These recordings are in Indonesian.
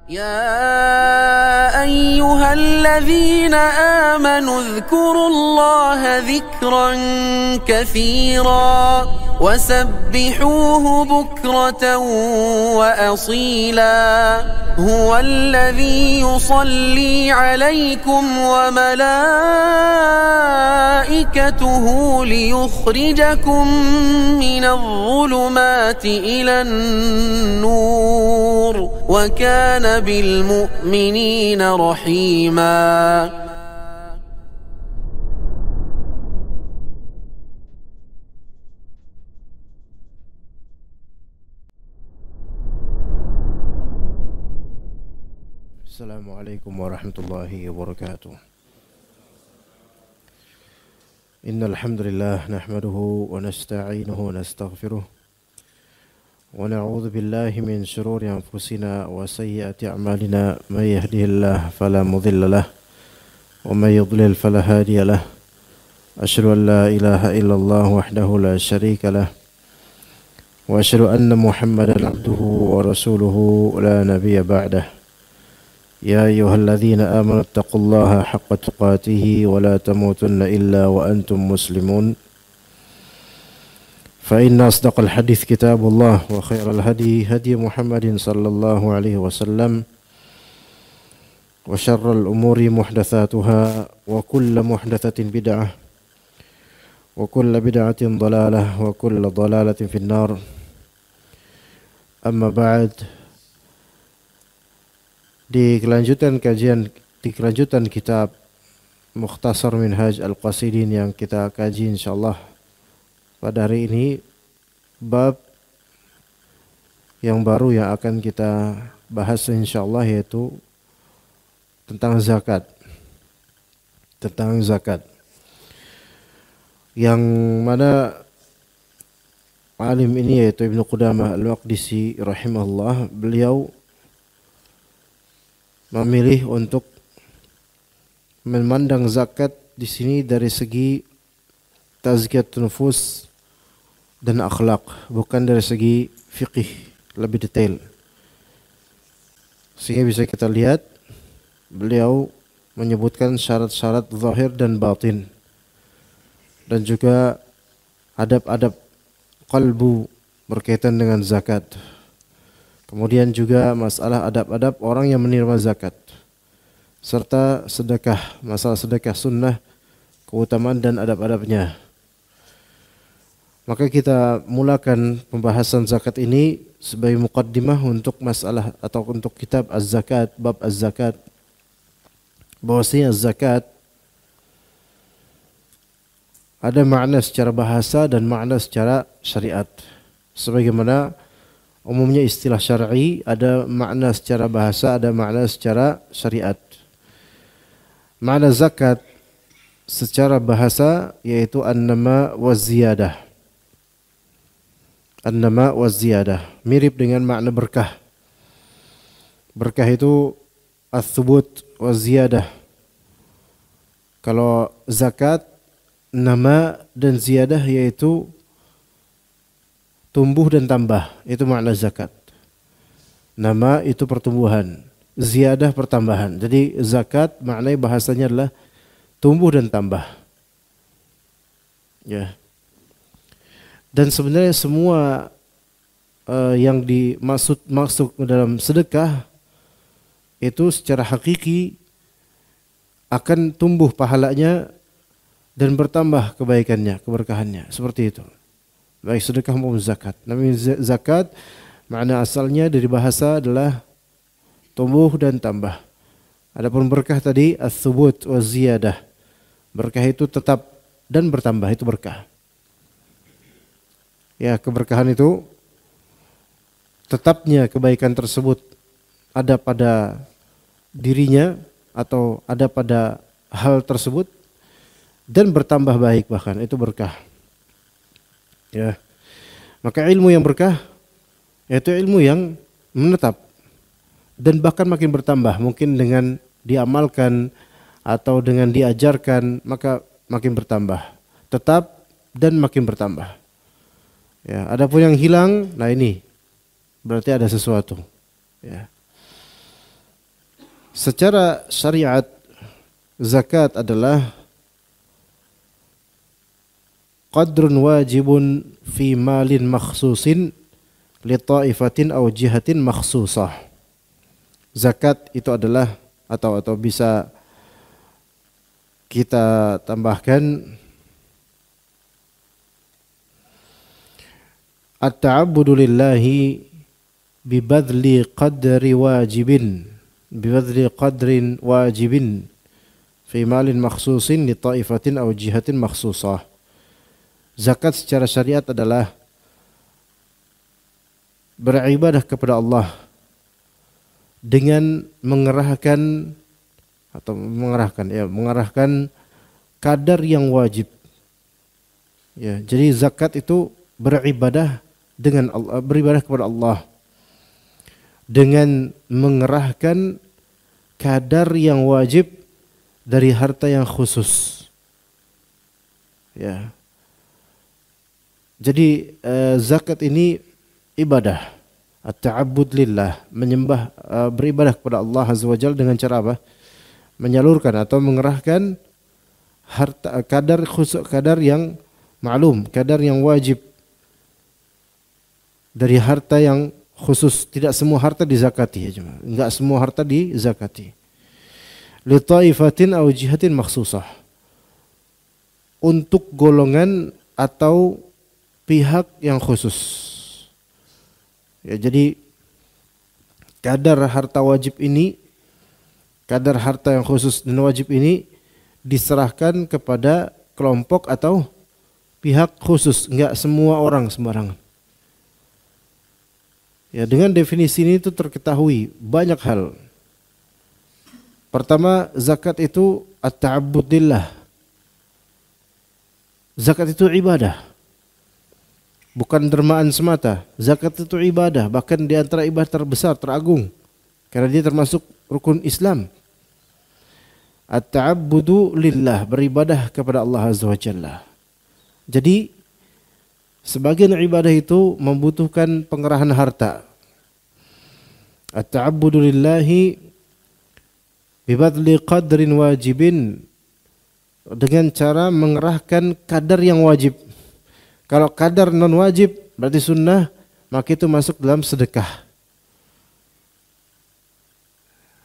يا أيها الذين آمنوا اذكروا الله ذكرا كثيرا وسبحوه بكرة وأصيلا هو الذي يصلي عليكم وملائكته ليخرجكم من الظلمات إلى النور وكان بالمؤمنين رحيما. السلام عليكم ورحمة الله وبركاته. إن الحمد لله نحمده ونستعينه ونستغفره ونعوذ بالله من شرور أنفسنا وسيئات أعمالنا من يهده الله فلا مضل له ومن يضلل فلا هادي له أشهد أن لا إله إلا الله وحده لا شريك له وأشهد أن محمدا عبده ورسوله لا نبي بعده. يا أيها الذين آمنوا اتقوا الله حق تقاته ولا تموتن إلا وأنتم مسلمون. فإن أصدق الحديث كتاب الله وخير الهدي هدي محمد صلى الله عليه وسلم وشر الأمور محدثاتها وكل محدثة بدعة وكل بدعة ضلالة وكل ضلالة في النار. أما بعد, di kelanjutan kitab Mukhtasar Minhaj Al-Qasidin yang kita kaji insyaallah pada hari ini, bab yang baru yang akan kita bahas insyaallah yaitu tentang zakat. Tentang zakat. Yang mana alim ini yaitu Ibnu Qudamah Al-Maqdisi rahimahullah, beliau memilih untuk memandang zakat di sini dari segi tazkiyatun nufus dan akhlak, bukan dari segi fiqih lebih detail. Sehingga bisa kita lihat beliau menyebutkan syarat-syarat zahir dan batin dan juga adab-adab qalbu berkaitan dengan zakat. Kemudian juga masalah adab-adab orang yang menerima zakat, serta sedekah, masalah sedekah sunnah, keutamaan dan adab-adabnya. Maka kita mulakan pembahasan zakat ini sebagai muqaddimah untuk masalah atau untuk kitab Az-Zakat, bab Az-Zakat. Bahwasanya zakat ada makna secara bahasa dan makna secara syariat. Sebagaimana umumnya istilah syar'i ada makna secara bahasa, ada makna secara syariat. Makna zakat secara bahasa yaitu an-nama wa ziyadah. An-nama wa ziyadah mirip dengan makna berkah. Berkah itu ats-tsubut wa ziyadah. Kalau zakat, nama dan ziyadah yaitu tumbuh dan tambah, itu makna zakat. Nama itu pertumbuhan, ziyadah pertambahan. Jadi zakat maknanya bahasanya adalah tumbuh dan tambah. Ya. Dan sebenarnya semua yang dimaksud dalam sedekah itu secara hakiki akan tumbuh pahalanya dan bertambah kebaikannya, keberkahannya, seperti itu. Baik sedekah maupun zakat. Namun zakat makna asalnya dari bahasa adalah tumbuh dan tambah. Adapun berkah tadi ats-tsubut wa ziyadah. Berkah itu tetap dan bertambah, itu berkah. Ya, keberkahan itu tetapnya kebaikan tersebut ada pada dirinya atau ada pada hal tersebut dan bertambah baik, bahkan itu berkah. Ya. Maka ilmu yang berkah yaitu ilmu yang menetap dan bahkan makin bertambah, mungkin dengan diamalkan atau dengan diajarkan maka makin bertambah, tetap dan makin bertambah. Ya, adapun yang hilang, nah ini berarti ada sesuatu. Ya. Secara syariat, zakat adalah qadrun wajibun fi malin makhsusin li ta'ifatin aw jihatin makhsusah. Zakat itu adalah atau bisa kita tambahkan at-ta'abbudu lillahi bibadli qadrin wajibin fi malin makhsusin li ta'ifatin aw jihatin makhsusah. Zakat secara syariat adalah beribadah kepada Allah dengan mengerahkan kadar yang wajib. Ya, jadi zakat itu beribadah kepada Allah dengan mengerahkan kadar yang wajib dari harta yang khusus. Ya. Jadi zakat ini ibadah, at-ta'abbud lillah, menyembah, beribadah kepada Allah Azza wa Jalla dengan cara apa? Menyalurkan atau mengerahkan harta kadar yang ma'lum, kadar yang wajib dari harta yang khusus. Tidak semua harta dizakati, ya jemaah. Enggak semua harta dizakati. Li ta'ifatin aw jihatin makhsusah. Untuk golongan atau pihak yang khusus. Ya, jadi kadar harta wajib ini, kadar harta yang khusus dan wajib ini diserahkan kepada kelompok atau pihak khusus, enggak semua orang sembarangan. Ya, dengan definisi ini itu terketahui banyak hal. Pertama, zakat itu at-ta'abbud lillah. Zakat itu ibadah. Bukan dermaan semata. Zakat itu ibadah, bahkan di antara ibadah terbesar, teragung. Karena dia termasuk rukun Islam. At-ta'abbudu lillah, beribadah kepada Allah Azza wa Jalla. Jadi sebagian ibadah itu membutuhkan pengerahan harta. At-ta'abbudu lillahi bibadli qadrin wajibin, dengan cara mengerahkan kadar yang wajib. Kalau kadar non wajib berarti sunnah, maka itu masuk dalam sedekah.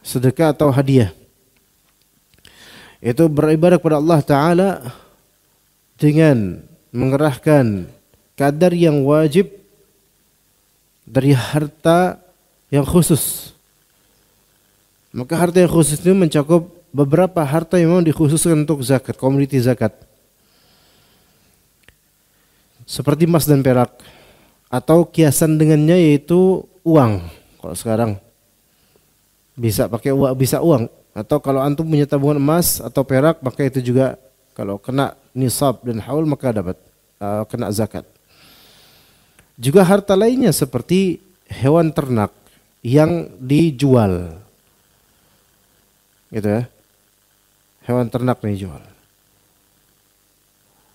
Sedekah atau hadiah. Itu beribadah kepada Allah Ta'ala dengan mengerahkan kadar yang wajib dari harta yang khusus. Maka harta yang khusus itu mencakup beberapa harta yang memang dikhususkan untuk zakat, komoditi zakat. Seperti emas dan perak, atau kiasan dengannya yaitu uang. Kalau sekarang bisa pakai uang, bisa uang. Atau kalau antum punya tabungan emas atau perak, maka itu juga kalau kena nisab dan haul maka dapat kena zakat. Juga harta lainnya seperti hewan ternak yang dijual, gitu ya. Hewan ternak yang dijual.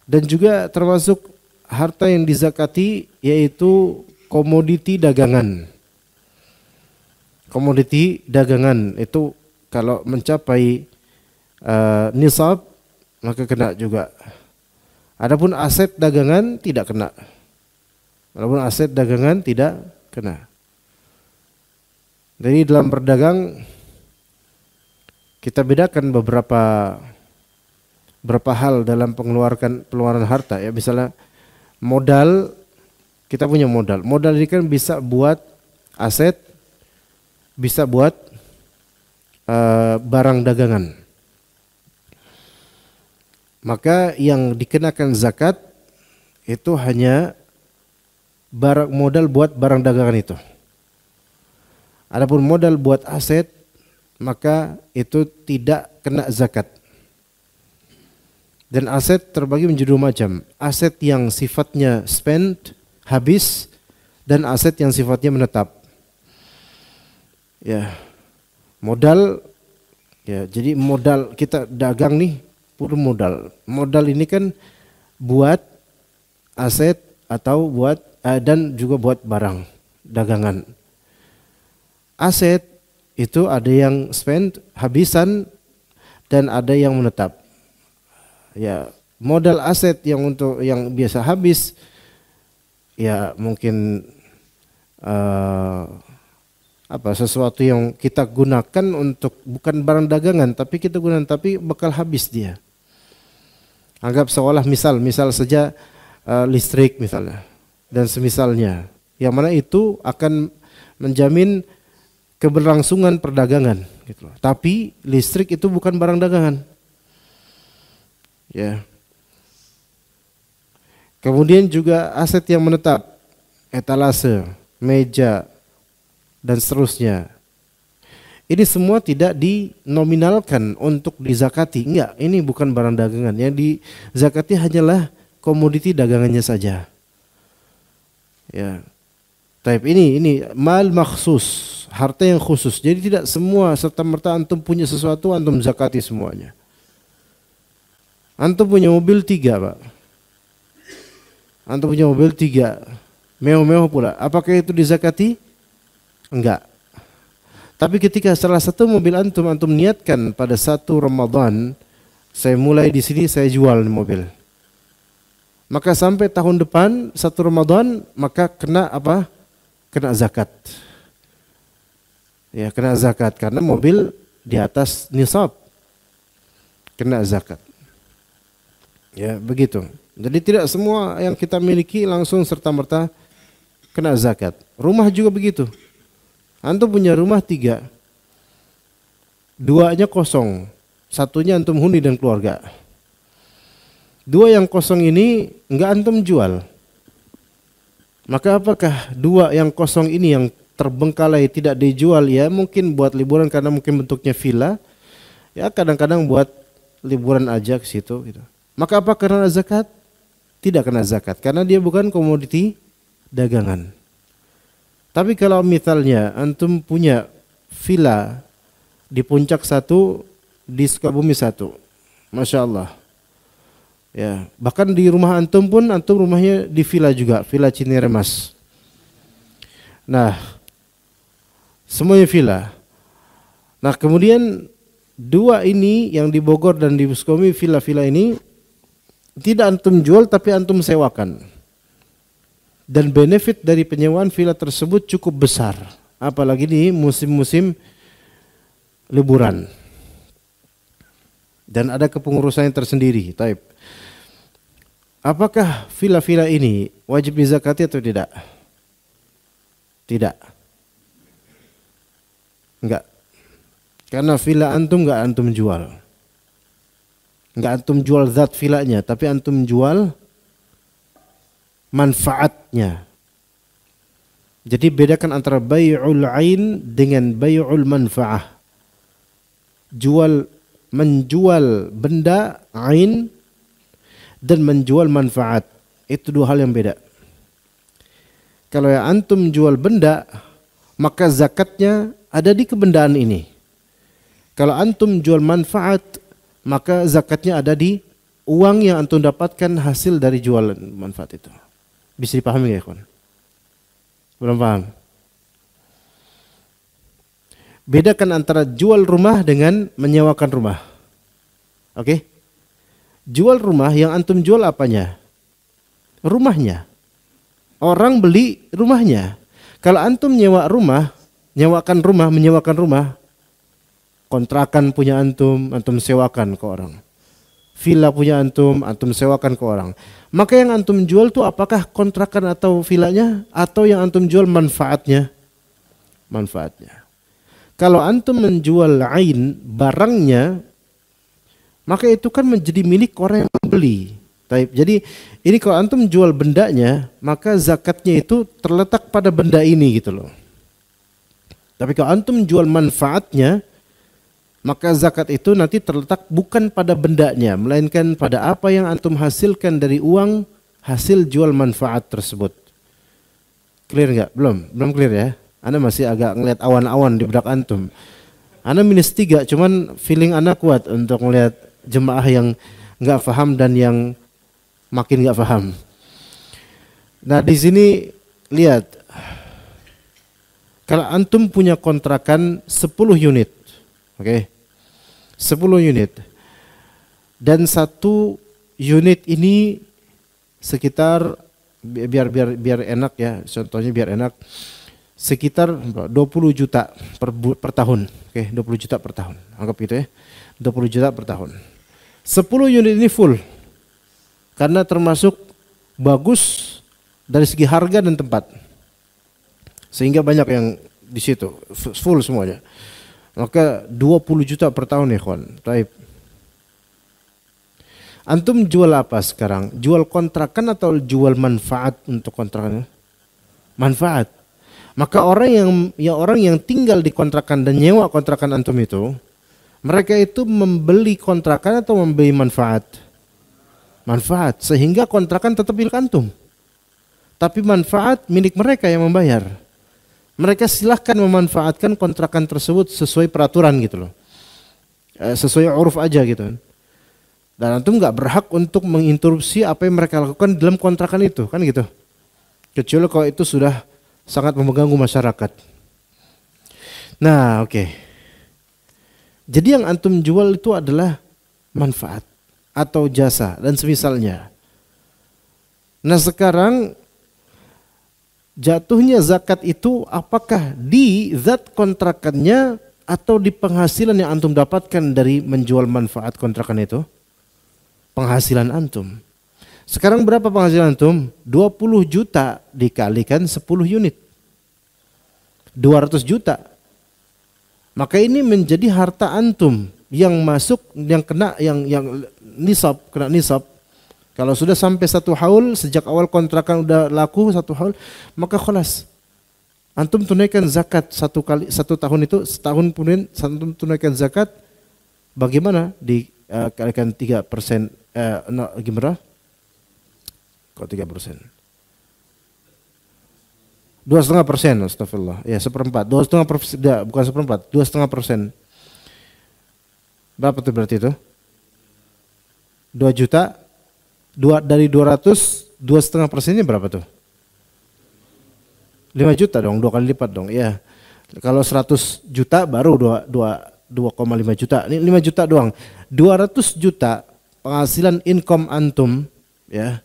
Dan juga termasuk harta yang dizakati yaitu komoditi dagangan. Komoditi dagangan itu kalau mencapai nisab maka kena juga. Adapun aset dagangan tidak kena. Adapun aset dagangan tidak kena. Jadi dalam berdagang kita bedakan beberapa hal dalam pengeluaran harta, ya. Misalnya modal, kita punya modal. Modal ini kan bisa buat aset, bisa buat barang dagangan. Maka yang dikenakan zakat itu hanya modal buat barang dagangan itu. Adapun modal buat aset, maka itu tidak kena zakat. Dan aset terbagi menjadi dua macam. Aset yang sifatnya spend, habis, dan aset yang sifatnya menetap. Ya. Modal, ya, jadi modal kita dagang nih, pure modal. Modal ini kan buat aset atau dan juga buat barang dagangan. Aset itu ada yang spend habisan dan ada yang menetap. Ya, modal aset yang untuk yang biasa habis ya mungkin sesuatu yang kita gunakan untuk bukan barang dagangan tapi kita gunakan tapi bakal habis dia. Anggap seolah misal saja listrik misalnya dan semisalnya, yang mana itu akan menjamin keberlangsungan perdagangan gitu. Tapi listrik itu bukan barang dagangan. Ya. Kemudian juga aset yang menetap, etalase, meja dan seterusnya. Ini semua tidak dinominalkan untuk dizakati. Enggak, ini bukan barang dagangan. Yang dizakati hanyalah komoditi dagangannya saja. Ya. Taib ini mal maksus, harta yang khusus. Jadi tidak semua serta merta antum punya sesuatu antum zakati semuanya. Antum punya mobil 3, Pak. Antum punya mobil 3, mewah-mewah pula. Apakah itu dizakati? Enggak. Tapi ketika salah satu mobil antum niatkan pada 1 Ramadan, saya mulai di sini saya jual mobil. Maka sampai tahun depan 1 Ramadan maka kena apa? Kena zakat. Ya, kena zakat karena mobil di atas nisab. Kena zakat. Ya, begitu. Jadi tidak semua yang kita miliki langsung serta-merta kena zakat. Rumah juga begitu. Antum punya rumah 3. 2-nya kosong. 1-nya antum huni dan keluarga. 2 yang kosong ini enggak antum jual. Maka apakah 2 yang kosong ini yang terbengkalai tidak dijual? Ya mungkin buat liburan karena mungkin bentuknya villa. Ya kadang-kadang buat liburan aja ke situ gitu. Maka apa kena zakat? Tidak kena zakat karena dia bukan komoditi dagangan. Tapi kalau misalnya antum punya villa di Puncak 1, di Sukabumi 1. Masya Allah. Ya, bahkan di rumah antum pun antum rumahnya di villa juga, villa Cineremas. Nah, semuanya villa. Nah, kemudian 2 ini yang di Bogor dan di Sukabumi villa-villa ini tidak antum jual tapi antum sewakan. Dan benefit dari penyewaan villa tersebut cukup besar, apalagi di musim-musim liburan. Dan ada kepengurusannya tersendiri. Taib. Apakah villa-villa ini wajib dizakati atau tidak? Tidak. Enggak. Karena villa antum enggak antum jual. Enggak antum jual zat villanya, tapi antum jual manfaatnya. Jadi bedakan antara bai'ul ain dengan bai'ul manfaah. Menjual benda ain dan menjual manfaat. Itu 2 hal yang beda. Kalau yang antum jual benda, maka zakatnya ada di kebendaan ini. Kalau antum jual manfaat, maka zakatnya ada di uang yang antum dapatkan hasil dari jualan manfaat itu. Bisa dipahami ya, kawan? Belum paham? Bedakan antara jual rumah dengan menyewakan rumah. Oke? Jual rumah yang antum jual apanya? Rumahnya. Orang beli rumahnya. Kalau antum menyewakan rumah, kontrakan punya antum sewakan ke orang. Villa punya antum sewakan ke orang. Maka yang antum jual itu apakah kontrakan atau villanya atau yang antum jual manfaatnya? Manfaatnya. Kalau antum menjual ain barangnya, maka itu kan menjadi milik orang yang membeli. Jadi ini kalau antum jual bendanya, maka zakatnya itu terletak pada benda ini gitu loh. Tapi kalau antum jual manfaatnya, maka zakat itu nanti terletak bukan pada bendanya, melainkan pada apa yang antum hasilkan dari uang hasil jual manfaat tersebut. Clear nggak? Belum clear ya. Anda masih agak ngelihat awan-awan di benak antum. Anda -3, cuman feeling Anda kuat untuk melihat jemaah yang nggak paham dan yang makin nggak paham. Nah di sini lihat, Kalau antum punya kontrakan 10 unit, oke, 10 unit, dan satu unit ini sekitar biar enak ya, contohnya biar enak, sekitar 20 juta per tahun, oke, 20 juta per tahun, anggap gitu ya, 20 juta per tahun. 10 unit ini full, karena termasuk bagus dari segi harga dan tempat, sehingga banyak yang di situ full semuanya. Maka 20 juta per tahun ya kawan. Baik. Antum jual apa sekarang? Jual kontrakan atau jual manfaat untuk kontrakannya? Manfaat. Maka orang yang tinggal di kontrakan dan nyewa kontrakan antum itu, mereka itu membeli kontrakan atau membeli manfaat? Manfaat. Sehingga kontrakan tetap milik antum, tapi manfaat milik mereka yang membayar. Mereka silahkan memanfaatkan kontrakan tersebut sesuai peraturan gitu loh, sesuai uruf aja gitu. Dan antum nggak berhak untuk menginterupsi apa yang mereka lakukan dalam kontrakan itu, kan gitu. Kecuali kalau itu sudah sangat mengganggu masyarakat. Nah, oke. Jadi yang antum jual itu adalah manfaat atau jasa dan semisalnya. Nah, sekarang jatuhnya zakat itu apakah di zat kontrakannya atau di penghasilan yang antum dapatkan dari menjual manfaat kontrakan itu? Penghasilan antum. Sekarang berapa penghasilan antum? 20 juta dikalikan 10 unit. 200 juta. Maka ini menjadi harta antum yang masuk, yang kena, yang nisab, kena nisab. Kalau sudah sampai 1 haul, sejak awal kontrakan udah laku 1 haul, maka khalas. Antum tunaikan zakat 1 tahun itu, setahun kemudian antum tunaikan zakat. Bagaimana? Dikalikan 3%, gimana? Kok 3%? 2,5%, astagfirullah. Ya, 1/4. 2,5%, bukan 1/4, 2,5%. Berapa tuh berarti itu? 2 juta. Dari 200, 2,5%-nya berapa tuh? 5 juta dong, 2 kali lipat dong. Ya. Kalau 100 juta baru 2,5 juta. Ini 5 juta doang. 200 juta penghasilan income antum ya.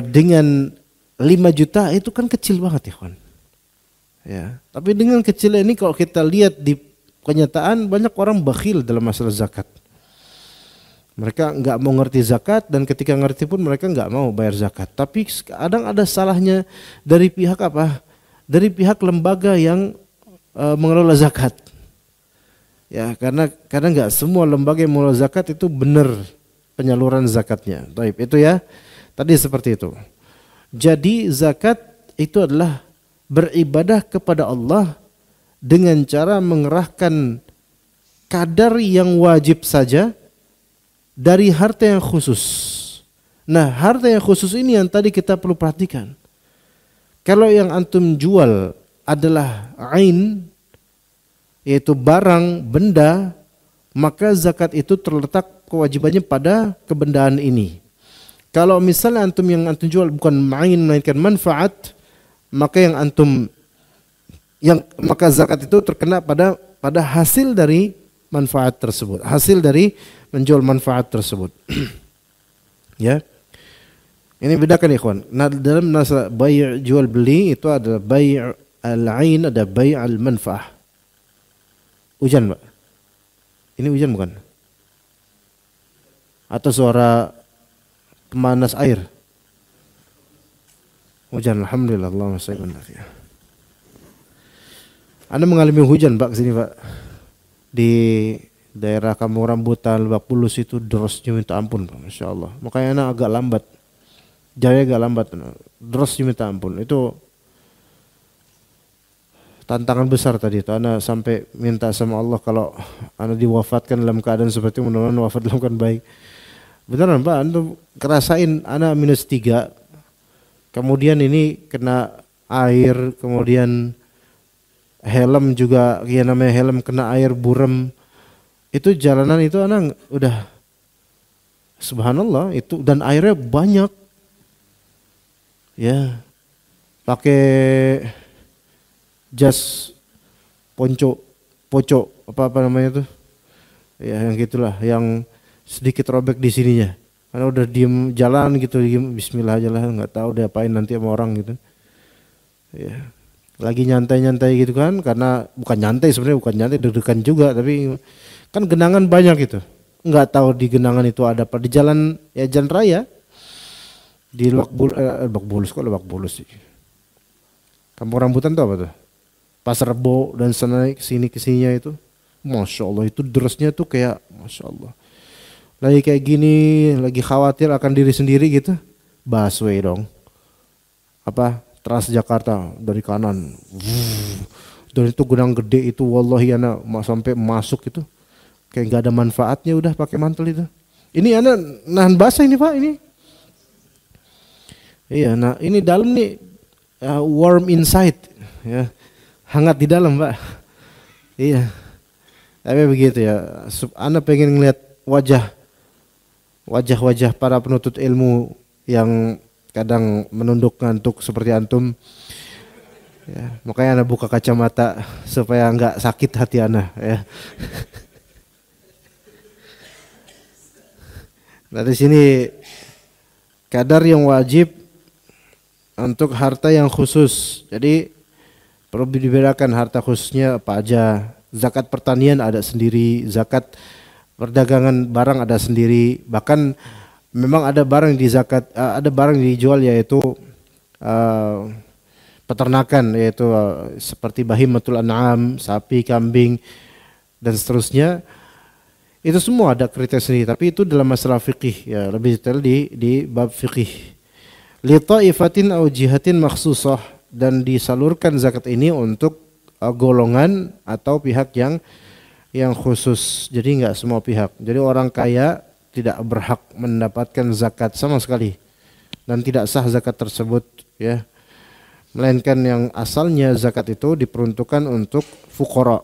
Dengan 5 juta itu kan kecil banget ya kawan. Ya, tapi dengan kecil ini kalau kita lihat di kenyataan banyak orang bakhil dalam masalah zakat. Mereka nggak mau ngerti zakat dan ketika ngerti pun mereka nggak mau bayar zakat. Tapi kadang ada salahnya dari pihak apa? Dari pihak lembaga yang mengelola zakat. Ya, karena kadang nggak semua lembaga yang mengelola zakat itu benar penyaluran zakatnya. Baik, itu ya. Tadi seperti itu. Jadi zakat itu adalah beribadah kepada Allah dengan cara mengerahkan kadar yang wajib saja dari harta yang khusus. Nah, harta yang khusus ini yang tadi kita perlu perhatikan. Kalau yang antum jual adalah ain, yaitu barang, benda, maka zakat itu terletak kewajibannya pada kebendaan ini. Kalau misalnya yang antum jual bukan ain melainkan manfaat, maka maka zakat itu terkena pada hasil dari manfaat tersebut, hasil dari menjual manfaat tersebut. Ya. Ini bedakan ikhwan. Nah, dalam masalah bai' jual beli itu ada bai' al-ain, ada bai' al-manfaah. Hujan, Pak. Ini hujan bukan? Atau suara pemanas air? Hujan, alhamdulillah, Allahumma shalli ala Nabi. Anda mengalami hujan, Pak, kesini, Pak. Di daerah Kampung Rambutan, Lebak Bulus itu derasnya minta ampun, Pak, Masya Allah. Makanya anak agak lambat, jaya agak lambat, derasnya minta ampun. Itu tantangan besar tadi itu. Anak sampai minta sama Allah kalau anak diwafatkan dalam keadaan seperti itu, mudah-mudahan wafat dalam keadaan baik. Beneran Pak, Anda kerasain anak -3, kemudian ini kena air, kemudian helm juga, ya namanya helm kena air, burem. Itu jalanan itu anak udah subhanallah itu, dan airnya banyak. Ya. Pakai jas poco apa namanya tuh? Ya yang gitulah, yang sedikit robek di sininya. Karena udah diem jalan gitu, diem bismillah aja lah, nggak tahu dia apain nanti sama orang gitu. Ya. Lagi nyantai-nyantai gitu kan, karena bukan nyantai sebenarnya, bukan nyantai, deg-degan juga, tapi kan genangan banyak gitu. Nggak tahu di genangan itu ada apa, di jalan ya jalan raya di Lebak Bulus sih. Kampung Rambutan tuh apa tuh? Pasar Rebo dan sana kesini kesininya itu, masya Allah itu derasnya tuh kayak masya Allah. Lagi kayak gini, lagi khawatir akan diri sendiri gitu, busway dong. Apa? Transjakarta dari kanan. Dan itu genang gede itu, wallahi anak sampai masuk itu. Kayak gak ada manfaatnya udah pakai mantel itu. Ini anak nahan basah ini Pak ini. Iya, nah ini dalam nih warm inside, ya hangat di dalam Pak. Iya, tapi begitu ya. Anak pengen ngeliat wajah-wajah para penuntut ilmu yang kadang menunduk ngantuk seperti antum. Ya, makanya anak buka kacamata supaya nggak sakit hati anak. Ya. Nah di sini kadar yang wajib untuk harta yang khusus. Jadi perlu dibedakan harta khususnya apa aja. Zakat pertanian ada sendiri, zakat perdagangan barang ada sendiri. Bahkan memang ada barang di zakat, ada barang yang dijual yaitu peternakan, yaitu seperti bahimatul an'am, sapi, kambing dan seterusnya. Itu semua ada kriteria sendiri, tapi itu dalam masalah fikih ya, lebih detail di bab fikih. Li ta'ifatin aw jihatin makhsusah, dan disalurkan zakat ini untuk golongan atau pihak yang khusus. Jadi enggak semua pihak. Jadi orang kaya tidak berhak mendapatkan zakat sama sekali dan tidak sah zakat tersebut ya. Melainkan yang asalnya zakat itu diperuntukkan untuk fuqara,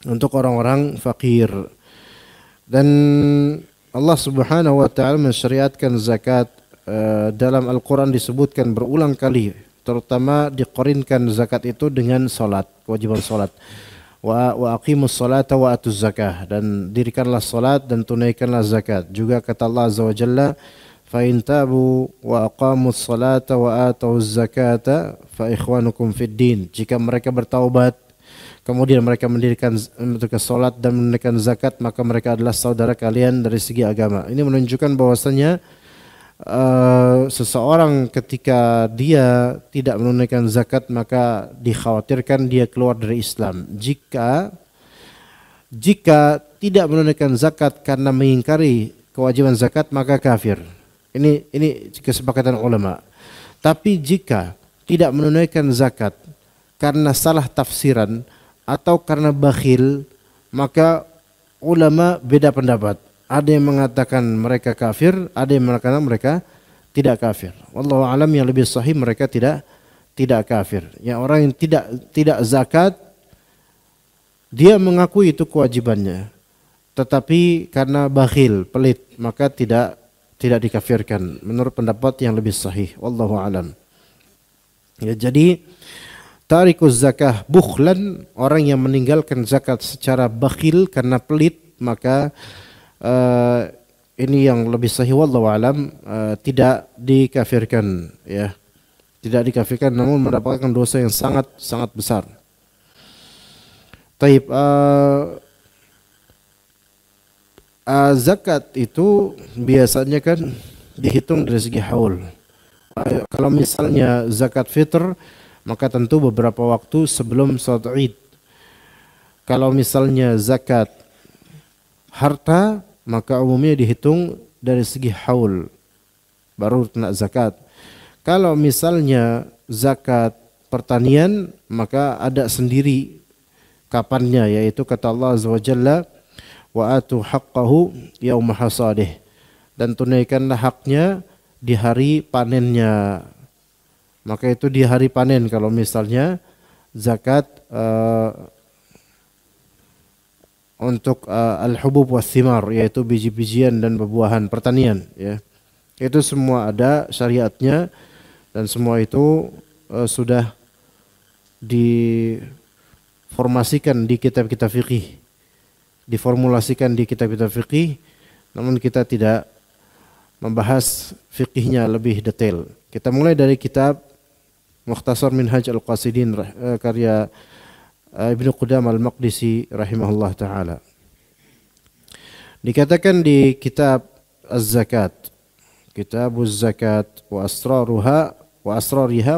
untuk orang-orang fakir. Dan Allah Subhanahu wa taala mensyariatkan zakat dalam Al-Qur'an disebutkan berulang kali, terutama diqarinkan zakat itu dengan salat, kewajiban salat. Wa aqimus salata wa atuz zakah, dan dirikanlah salat dan tunaikanlah zakat. Juga kata Allah Azza wa Jalla, fa in tabu wa aqamus salata wa atuz zakata fa ikhwanukum fid din. Jika mereka bertaubat kemudian mereka mendirikan salat dan menunaikan zakat, maka mereka adalah saudara kalian dari segi agama. Ini menunjukkan bahwasanya seseorang ketika dia tidak menunaikan zakat maka dikhawatirkan dia keluar dari Islam. Jika tidak menunaikan zakat karena mengingkari kewajiban zakat maka kafir. Ini kesepakatan ulama. Tapi jika tidak menunaikan zakat karena salah tafsiran atau karena bakhil, maka ulama beda pendapat. Ada yang mengatakan mereka kafir, ada yang mengatakan mereka tidak kafir. Wallahu alam, yang lebih sahih mereka tidak kafir. Ya, orang yang tidak zakat dia mengakui itu kewajibannya, tetapi karena bakhil, pelit, maka tidak dikafirkan menurut pendapat yang lebih sahih. Wallahu alam. Ya, jadi tarikuz zakah bukhlan, orang yang meninggalkan zakat secara bakhil karena pelit, maka ini yang lebih sahih wallahu alam, tidak dikafirkan ya. Tidak dikafirkan, namun mendapatkan dosa yang sangat besar. Taib, zakat itu biasanya kan dihitung dari segi haul. Kalau misalnya zakat fitr, maka tentu beberapa waktu sebelum salat Id. Kalau misalnya zakat harta, maka umumnya dihitung dari segi haul baru kena zakat. Kalau misalnya zakat pertanian, maka ada sendiri kapannya, yaitu kata Allah Azza wa Jalla, wa atu haqqahu yauma hasadih, dan tunaikanlah haknya di hari panennya. Maka itu di hari panen kalau misalnya zakat untuk al-hubub was thimar, yaitu biji-bijian dan buah-buahan pertanian ya. Itu semua ada syariatnya dan semua itu sudah diformasikan di kitab-kitab fikih, diformulasikan di kitab-kitab fikih, namun kita tidak membahas fikihnya lebih detail. Kita mulai dari kitab Mukhtasar Minhaj Al-Qasidin karya Ibnu Qudamah Al-Maqdisi rahimahullah taala. Dikatakan di kitab Az-Zakat, Kitabuz Zakat wa asrariha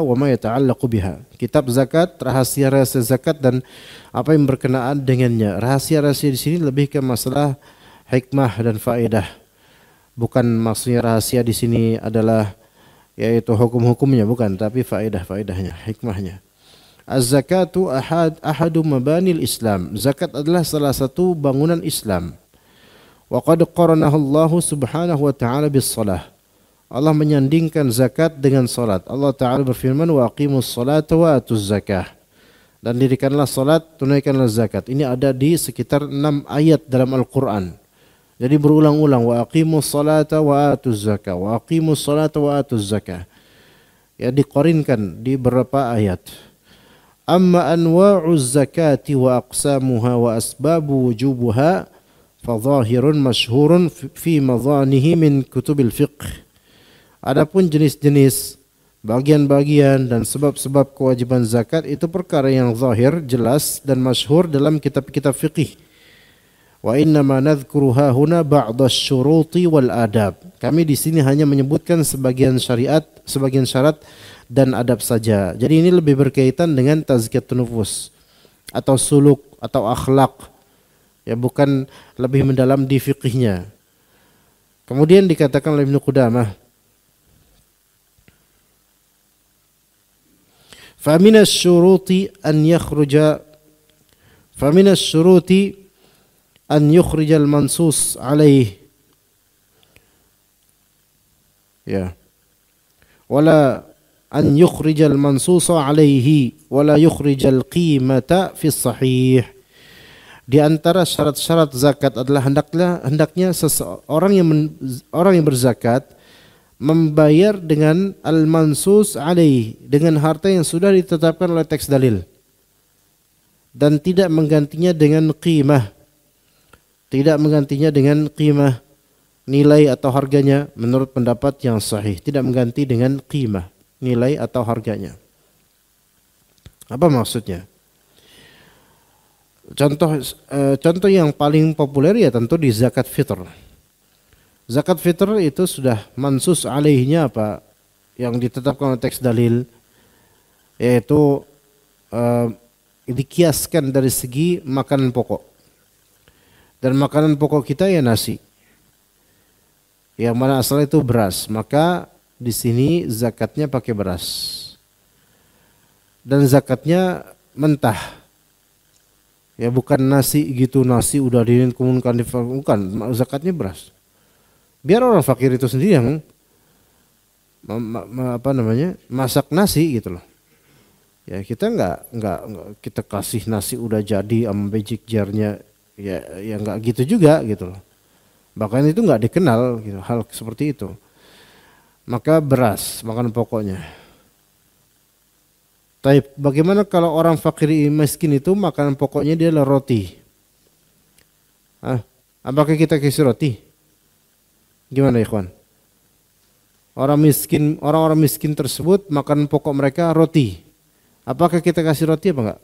wa ma yata'allaqu biha. Kitab zakat, rahasia-rahasia zakat dan apa yang berkenaan dengannya. Rahasia-rahasia di sini lebih ke masalah hikmah dan faedah. Bukan maksudnya rahasia di sini adalah yaitu hukum-hukumnya, bukan, tapi faedah-faedahnya, hikmahnya. Az-zakatu ahadu mabanil Islam. Zakat adalah salah satu bangunan Islam. Wa qad qaranahu Allah Subhanahu wa taala bis shalah. Allah menyandingkan zakat dengan salat. Allah taala berfirman, wa aqimus salata wa atuz zakah. Dan dirikanlah salat, tunaikanlah zakat. Ini ada di sekitar 6 ayat dalam Al-Qur'an. Jadi berulang-ulang, wa aqimus salata wa atuz zakah, wa aqimus salata wa atuz zakah. Ya, diqarinkan di beberapa ayat. Amma anwa'uz zakati wa aqsamuha wa asbabu wujubuha fa zahirun masyhurun fi madhanihi min kutubil fiqh. Adapun jenis-jenis, bagian-bagian dan sebab-sebab kewajiban zakat itu perkara yang zahir, jelas dan masyhur dalam kitab-kitab fikih. Wa inna ma nadhkuruha huna ba'd asy-syuruti wal adab. Kami di sini hanya menyebutkan sebagian syariat, sebagian syarat dan adab saja. Jadi ini lebih berkaitan dengan tazkiyatun nufus atau suluk atau akhlak. Ya, bukan lebih mendalam di fikihnya. Kemudian dikatakan oleh Ibnu Qudamah, فمن الشروط أن يخرج المنصوص عليه ولا أن يخرج المنصوص عليه ولا يخرج القيمة في الصحيح. Di antara syarat-syarat zakat adalah hendaknya seseorang yang berzakat membayar dengan al-mansus alaih, dengan harta yang sudah ditetapkan oleh teks dalil, dan tidak menggantinya dengan qimah, nilai atau harganya menurut pendapat yang sahih, tidak mengganti dengan qimah, nilai atau harganya. Apa maksudnya? Contoh yang paling populer ya tentu di zakat fitr. Zakat fitr itu sudah mansus alaihnya apa yang ditetapkan oleh teks dalil, yaitu dikiaskan dari segi makanan pokok. Dan makanan pokok kita ya nasi. Yang mana asalnya itu beras, maka di sini zakatnya pakai beras. Dan zakatnya mentah. Ya bukan nasi gitu, nasi udah dikemudian bukan, zakatnya beras. Biar orang fakir itu sendiri yang masak nasi gitu loh. Ya kita enggak kita kasih nasi udah jadi sama magic jar-nya, ya enggak gitu juga gitu loh. Bahkan itu enggak dikenal gitu, hal seperti itu. Maka beras makanan pokoknya. Tapi bagaimana kalau orang fakir miskin itu makanan pokoknya dia adalah roti? Apakah kita kasih roti? Gimana ikhwan? Orang-orang miskin tersebut makanan pokok mereka roti. Apakah kita kasih roti apa enggak?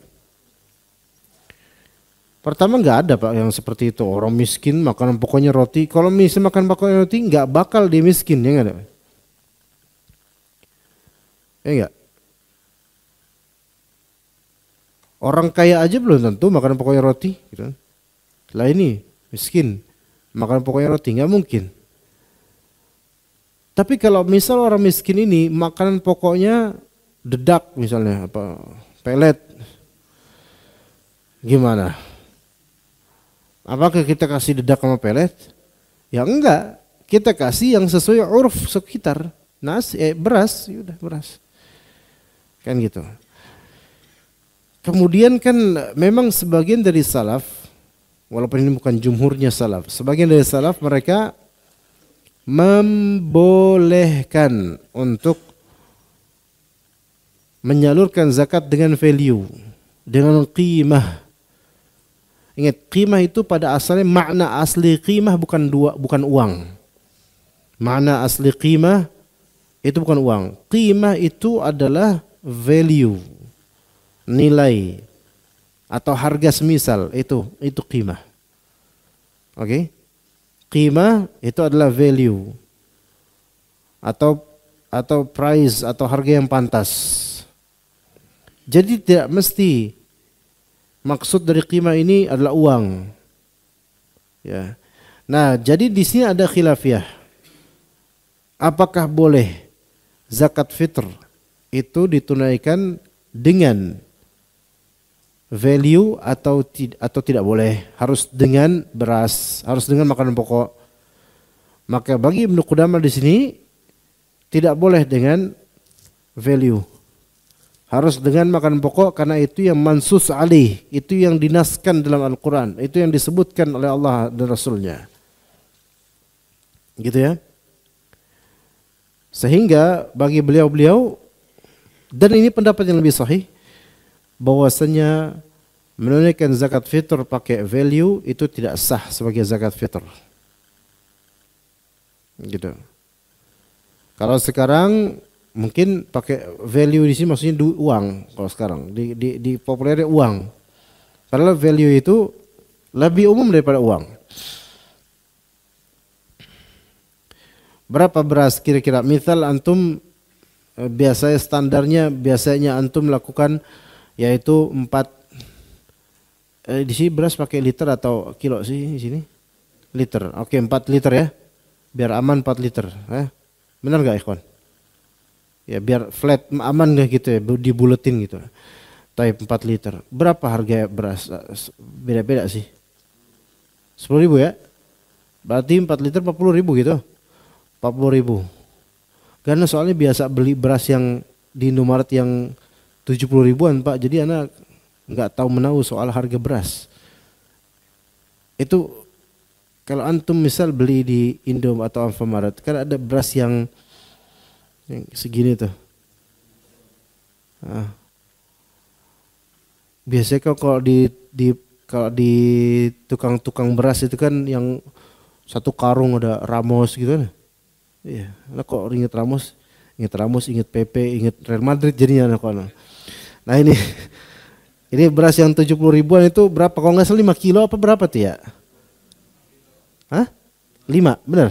Pertama enggak ada Pak yang seperti itu. Orang miskin makanan pokoknya roti. Kalau misalnya makan pokoknya roti enggak bakal dia miskin, ya enggak ada? Ya enggak? Orang kaya aja belum tentu makanan pokoknya roti gitu. Lah ini miskin makanan pokoknya roti, enggak mungkin. Tapi kalau misal orang miskin ini makanan pokoknya dedak misalnya, pelet, gimana? Apakah kita kasih dedak sama pelet? Ya enggak, kita kasih yang sesuai urf sekitar, beras, yaudah beras, kan gitu. Kemudian kan memang sebagian dari salaf, walaupun ini bukan jumhurnya salaf, sebagian dari salaf mereka membolehkan untuk menyalurkan zakat dengan value, dengan qimah. Ingat, qimah itu pada asalnya makna asli qimah bukan uang. Makna asli qimah itu bukan uang. Qimah itu adalah value, nilai atau harga semisal, itu qimah. Oke? Qimah itu adalah value atau price atau harga yang pantas. Jadi tidak mesti maksud dari qimah ini adalah uang. Ya. Nah, jadi di sini ada khilafiyah. Apakah boleh zakat fitr itu ditunaikan dengan value atau tidak boleh? Harus dengan beras, harus dengan makanan pokok. Maka bagi Ibnu Qudamah di sini tidak boleh dengan value. Harus dengan makanan pokok karena itu yang mansus alih, itu yang dinaskan dalam Al-Quran, itu yang disebutkan oleh Allah dan Rasulnya. Gitu ya. Sehingga bagi beliau-beliau, dan ini pendapat yang lebih sahih, bahwasanya menunaikan zakat fitr pakai value itu tidak sah sebagai zakat fitr. Gitu. Kalau sekarang mungkin pakai value di sini maksudnya uang. Kalau sekarang di populernya uang. Padahal value itu lebih umum daripada uang. Berapa beras kira-kira? Misal antum biasanya standarnya antum lakukan yaitu 4 di sini beras pakai liter atau kilo sih di sini? Liter. Oke, 4 liter ya. Biar aman 4 liter, benar enggak ikhwan? Ya biar flat aman deh gitu ya, dibuletin gitu. Type 4 liter. Berapa harga beras? Beda-beda sih. 10.000 ya? Berarti 4 liter 40.000 gitu. 40.000. Karena soalnya biasa beli beras yang di Indomaret yang 70 ribuan Pak. Jadi anak nggak tahu menahu soal harga beras. Itu kalau antum misal beli di Indo atau Alfamaret, kan ada beras yang segini tuh. Biasanya kalau di tukang-tukang beras itu kan yang satu karung ada Ramos gitu kan. Iya, nah kok inget Ramos, inget PP, inget Real Madrid jadinya anak. Nah ini beras yang 70 ribuan itu berapa? Kalau nggak salah 5 kilo apa berapa tuh ya? 5, benar?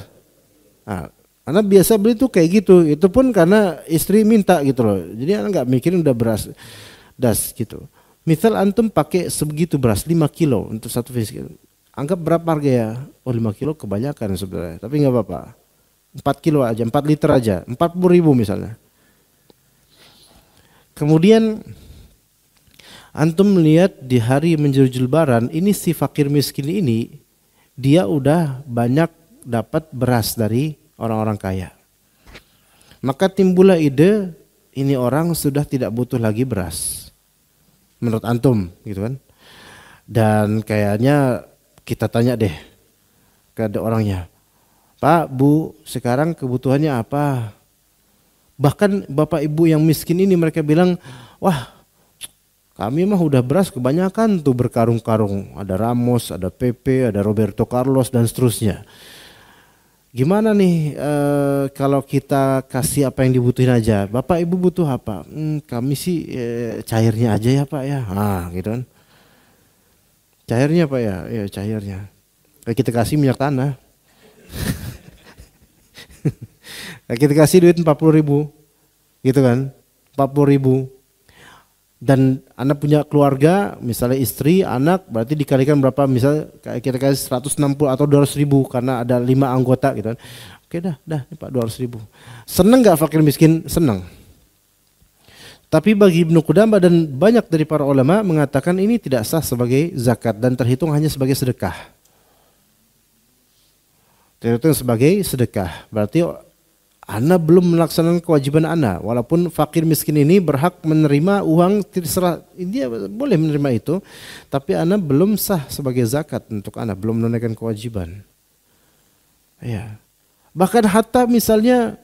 Nah, anak biasa beli tuh kayak gitu. Itu pun karena istri minta gitu loh. Jadi anak nggak mikirin udah beras das gitu. Misal antum pakai sebegitu beras 5 kilo untuk satu piece. Anggap berapa harga ya? Oh 5 kilo kebanyakan sebenarnya. Tapi nggak apa-apa. 4 kilo aja, 4 liter aja. 40.000 misalnya. Kemudian antum melihat di hari menuju Lebaran ini si fakir miskin ini dia udah banyak dapat beras dari orang-orang kaya. Maka timbullah ide ini orang sudah tidak butuh lagi beras. Menurut antum gitu kan. Dan kayaknya kita tanya deh ke orangnya. Pak, Bu, sekarang kebutuhannya apa? Bahkan bapak ibu yang miskin ini mereka bilang, wah kami mah udah beras kebanyakan tuh berkarung-karung. Ada Ramos, ada PP, ada Roberto Carlos dan seterusnya. Gimana nih kalau kita kasih apa yang dibutuhin aja? Bapak ibu butuh apa? Kami sih cairnya aja ya Pak ya. Gitu kan. Cairnya Pak ya? Ya cairnya. Kita kasih minyak tanah. Kita kasih duit 40.000 gitu kan, 40.000 dan anak punya keluarga misalnya istri, anak berarti dikalikan berapa, misal kita kasih 160 atau 200.000 karena ada 5 anggota gitu kan. Oke dah Pak 200.000. Seneng gak fakir miskin? Seneng. Tapi bagi Ibnu Qudamah dan banyak dari para ulama mengatakan ini tidak sah sebagai zakat dan terhitung hanya sebagai sedekah. Terhitung sebagai sedekah. Berarti Anda belum melaksanakan kewajiban Anda. Walaupun fakir miskin ini berhak menerima uang terserah, dia boleh menerima itu, tapi Anda belum sah sebagai zakat untuk Anda, belum menunaikan kewajiban. Ya. Bahkan hatta misalnya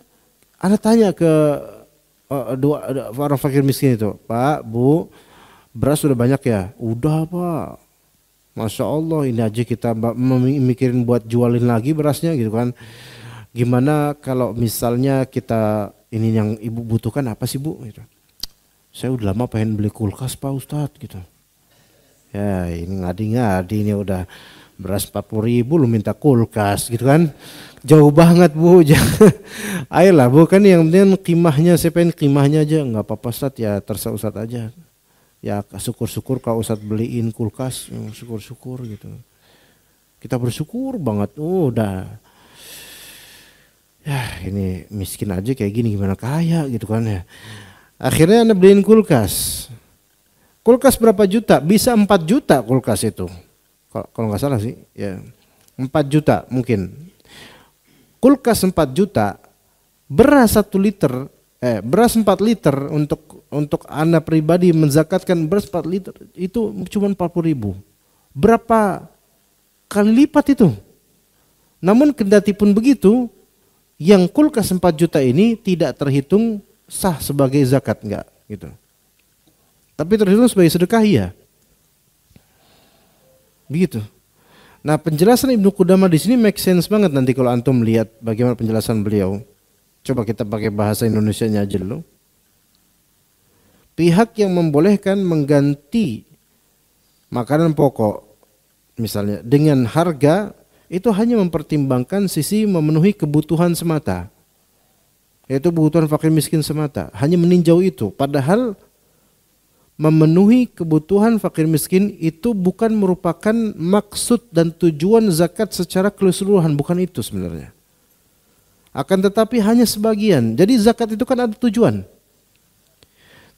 Anda tanya ke orang fakir miskin itu, Pak, Bu, beras sudah banyak ya? Udah Pak, Masya Allah, ini aja kita mikirin buat jualin lagi berasnya gitu kan. Gimana kalau misalnya kita, ini yang ibu butuhkan apa sih Bu? Gitu. Saya udah lama pengen beli kulkas Pak Ustadz gitu. Ya ini ngadi-ngadi ini udah beras 40.000 lu minta kulkas gitu kan. Jauh banget Bu. Ayolah Bu, kan yang penting qimahnya, saya pengen qimahnya aja. Nggak apa-apa Ustadz, ya terserah Ustadz aja. Ya syukur-syukur kalau Ustadz beliin kulkas, syukur-syukur gitu. Kita bersyukur banget. Udah. Ya ini miskin aja kayak gini, gimana kaya gitu kan ya. Akhirnya Anda beliin kulkas. Kulkas berapa juta? Bisa 4 juta kulkas itu. Kalau nggak salah sih, ya 4 juta mungkin. Kulkas 4 juta, beras 1 liter, beras 4 liter untuk Anda pribadi menzakatkan beras 4 liter itu cuma 40.000. Berapa kali lipat itu? Namun kendati pun begitu, yang kulkas 4 juta ini tidak terhitung sah sebagai zakat, enggak gitu. Tapi terhitung sebagai sedekah iya. Begitu. Nah, penjelasan Ibnu Qudamah di sini make sense banget nanti kalau antum lihat bagaimana penjelasan beliau. Coba kita pakai bahasa Indonesianya aja dulu. Pihak yang membolehkan mengganti makanan pokok misalnya dengan harga itu hanya mempertimbangkan sisi memenuhi kebutuhan semata. Yaitu kebutuhan fakir miskin semata. Hanya meninjau itu. Padahal memenuhi kebutuhan fakir miskin itu bukan merupakan maksud dan tujuan zakat secara keseluruhan, bukan itu sebenarnya. Akan tetapi hanya sebagian. Jadi zakat itu kan ada tujuan.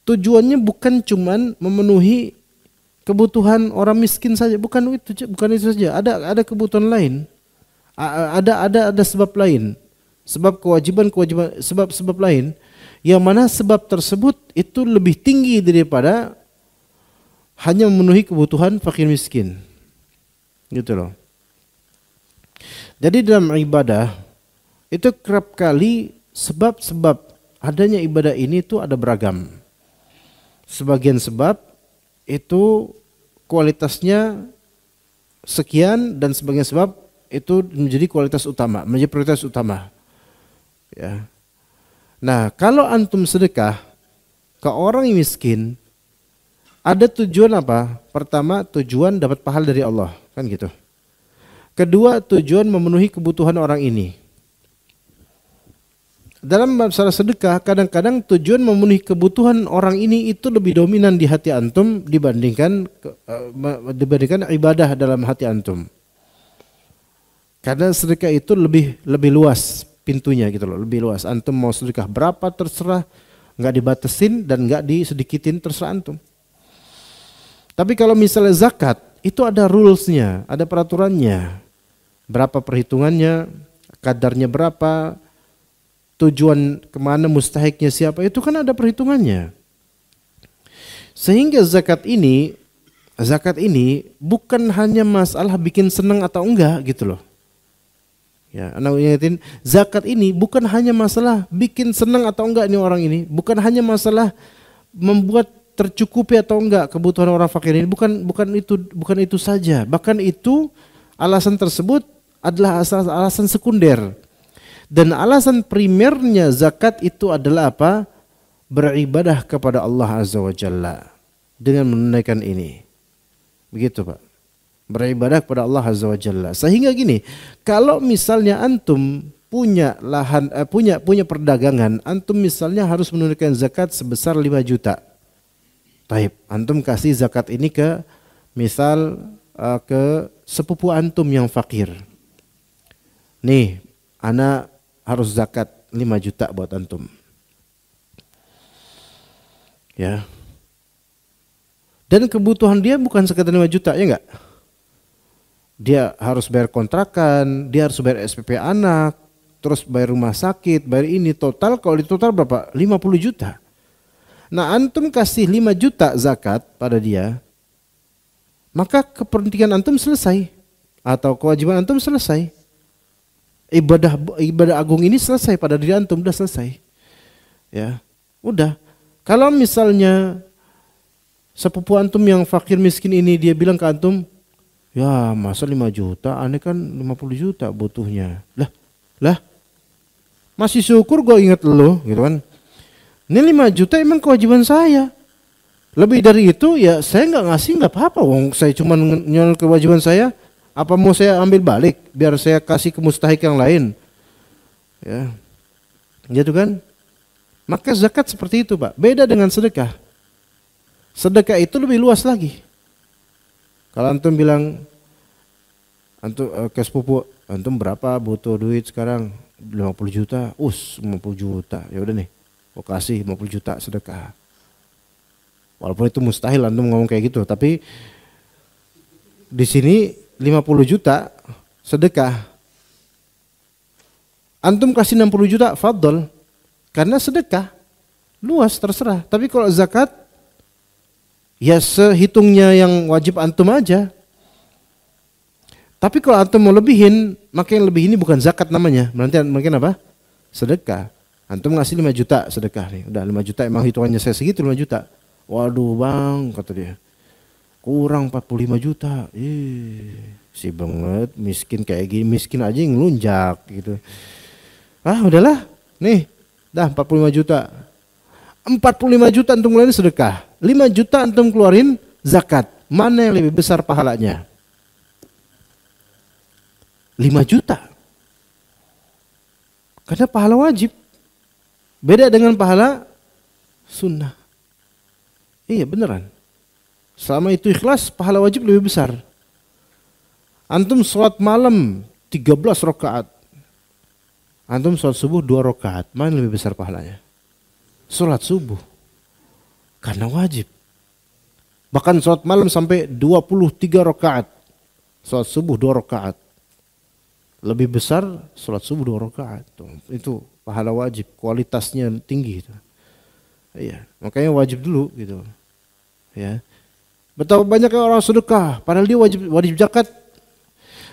Tujuannya bukan cuman memenuhi kebutuhan orang miskin saja, bukan itu saja. Ada kebutuhan lain. Ada sebab lain. Sebab kewajiban, sebab lain. Yang mana sebab tersebut itu lebih tinggi daripada hanya memenuhi kebutuhan fakir miskin. Gitu loh. Jadi dalam ibadah itu kerap kali sebab-sebab adanya ibadah ini itu ada beragam. Sebagian sebab itu kualitasnya sekian dan sebagian sebab itu menjadi kualitas utama, menjadi prioritas utama. Ya. Nah, kalau antum sedekah ke orang yang miskin, ada tujuan apa? Pertama, tujuan dapat pahala dari Allah, kan gitu. Kedua, tujuan memenuhi kebutuhan orang ini. Dalam masalah sedekah, kadang-kadang tujuan memenuhi kebutuhan orang ini itu lebih dominan di hati antum dibandingkan ibadah dalam hati antum. Karena sedekah itu lebih luas pintunya gitu loh, lebih luas. Antum mau sedekah berapa terserah, nggak dibatasin dan nggak disedikitin, terserah antum. Tapi kalau misalnya zakat itu ada rulesnya, ada peraturannya, berapa perhitungannya, kadarnya berapa, tujuan kemana, mustahiknya siapa, itu kan ada perhitungannya. Sehingga zakat ini bukan hanya masalah bikin senang atau enggak gitu loh. Ya, anak ingetin, zakat ini bukan hanya masalah bikin senang atau enggak nih orang ini, bukan hanya masalah membuat tercukupi atau enggak kebutuhan orang fakir ini, bukan itu saja. Bahkan itu alasan tersebut adalah alasan sekunder. Dan alasan primernya zakat itu adalah apa? Beribadah kepada Allah Azza wa Jalla dengan menunaikan ini. Begitu, Pak. Beribadah kepada Allah Azza wa Jalla. Sehingga gini, kalau misalnya antum punya lahan, punya perdagangan, antum misalnya harus menunaikan zakat sebesar 5 juta. Taib, antum kasih zakat ini ke ke sepupu antum yang fakir. Nih, ana harus zakat 5 juta buat antum. Ya. Dan kebutuhan dia bukan sekedar 5 juta, ya enggak? Dia harus bayar kontrakan, dia harus bayar SPP anak, terus bayar rumah sakit, bayar ini, total kalau di total berapa? 50 juta. Nah, antum kasih 5 juta zakat pada dia, maka kepentingan antum selesai atau kewajiban antum selesai. Ibadah agung ini selesai pada diri antum, sudah selesai. Ya. Udah. Kalau misalnya sepupu antum yang fakir miskin ini dia bilang ke antum, ya masa 5 juta, aneh kan 50 juta butuhnya. Lah, masih syukur gue ingat lo gitu kan. Ini 5 juta emang kewajiban saya. Lebih dari itu ya saya nggak ngasih nggak apa-apa. Wong saya cuma nyol kewajiban saya. Apa mau saya ambil balik biar saya kasih ke mustahik yang lain? Ya, gitu kan? Maka zakat seperti itu, Pak. Beda dengan sedekah. Sedekah itu lebih luas lagi. Kalau antum bilang antum ke sepupu, antum berapa butuh duit sekarang? 50 juta. 50 juta. Ya udah nih. Gua kasih 50 juta sedekah. Walaupun itu mustahil antum ngomong kayak gitu, tapi di sini 50 juta sedekah. Antum kasih 60 juta, fadl. Karena sedekah luas terserah. Tapi kalau zakat ya sehitungnya yang wajib antum aja. Tapi kalau antum mau lebihin, maka yang lebih ini bukan zakat namanya. Berarti mungkin apa? Sedekah. Antum ngasih 5 juta sedekah nih. Udah 5 juta emang hitungannya saya segitu 5 juta. Waduh bang, kata dia. Kurang 45 juta. Si banget miskin kayak gini, miskin aja yang ngelunjak gitu. Udahlah. Nih. Dah 45 juta. 45 juta antum keluarin sedekah. 5 juta antum keluarin zakat. Mana yang lebih besar pahalanya? 5 juta. Karena pahala wajib. Beda dengan pahala sunnah. Iya beneran. Selama itu ikhlas, pahala wajib lebih besar. Antum sholat malam 13 rakaat. Antum sholat subuh 2 rakaat, mana lebih besar pahalanya? Sholat subuh, karena wajib. Bahkan sholat malam sampai 23 rakaat, sholat subuh 2 rakaat. Lebih besar sholat subuh 2 rakaat. Itu pahala wajib, kualitasnya tinggi. Iya, makanya wajib dulu gitu. Ya, betapa banyaknya orang sedekah, padahal dia wajib zakat.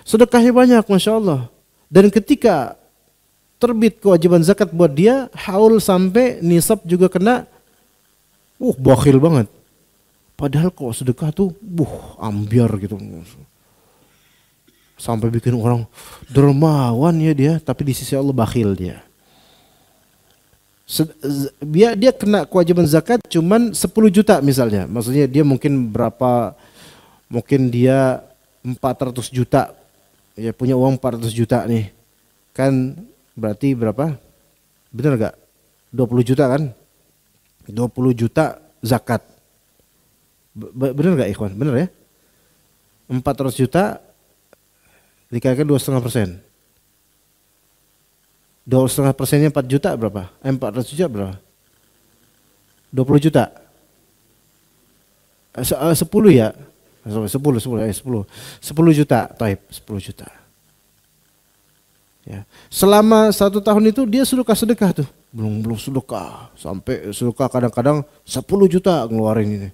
Sedekahnya banyak, masya Allah. Dan ketika terbit kewajiban zakat buat dia, haul sampai nisab juga kena, bakhil banget. Padahal kalau sedekah tuh, ambiar gitu. Sampai bikin orang dermawan ya dia, tapi di sisi Allah bakhil dia. Dia kena kewajiban zakat cuman 10 juta misalnya. Maksudnya dia mungkin dia 400 juta. Ya punya uang 400 juta nih. Kan berarti berapa? Bener gak? 20 juta kan? 20 juta zakat. Bener gak ikhwan? Bener ya? 400 juta dikalikan 2,5%. 2,5%-nya 4 juta berapa? 400 juta berapa? 20 juta. 10 ya? 10 juta. Taib, 10 juta. Ya. Selama 1 tahun itu dia sedekah tuh. Belum sedekah. Sampai sedekah kadang-kadang 10 juta ngeluarin ini.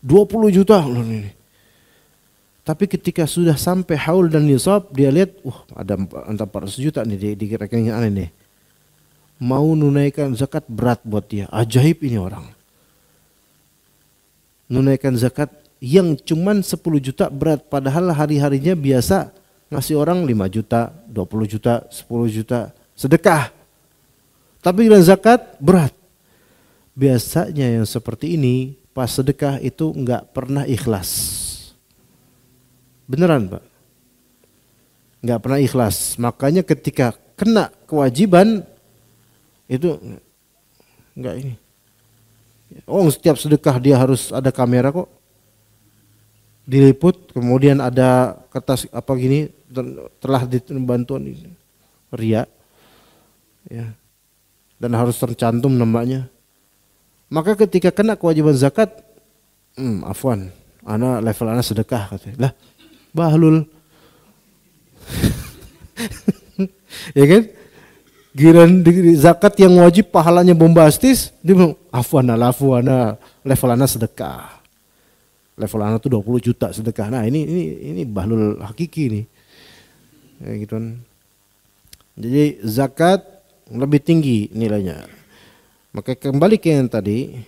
20 juta ngeluarin ini. Tapi ketika sudah sampai haul dan nisab, dia lihat, ada 400 juta nih di rekeningnya aneh nih. Mau nunaikan zakat berat buat dia. Ajaib ini orang. Nunaikan zakat yang cuman 10 juta berat. Padahal hari-harinya biasa ngasih orang 5 juta, 20 juta, 10 juta. Sedekah. Tapi dengan zakat berat. Biasanya yang seperti ini pas sedekah itu enggak pernah ikhlas. Beneran Pak, nggak pernah ikhlas. Makanya ketika kena kewajiban itu nggak ini. Setiap sedekah dia harus ada kamera kok, diliput, kemudian ada kertas apa gini telah dibantuan ini, ria, ya, dan harus tercantum namanya. Maka ketika kena kewajiban zakat, afwan, level ana sedekah katanya. Lah, bahlul. Ya kan? Giran zakat yang wajib pahalanya bombastis, dia bilang afwana level ana sedekah. Level ana tuh 20 juta sedekah. Nah, ini bahlul hakiki nih. Ya gitu kan. Jadi zakat lebih tinggi nilainya. Maka kembali ke yang tadi,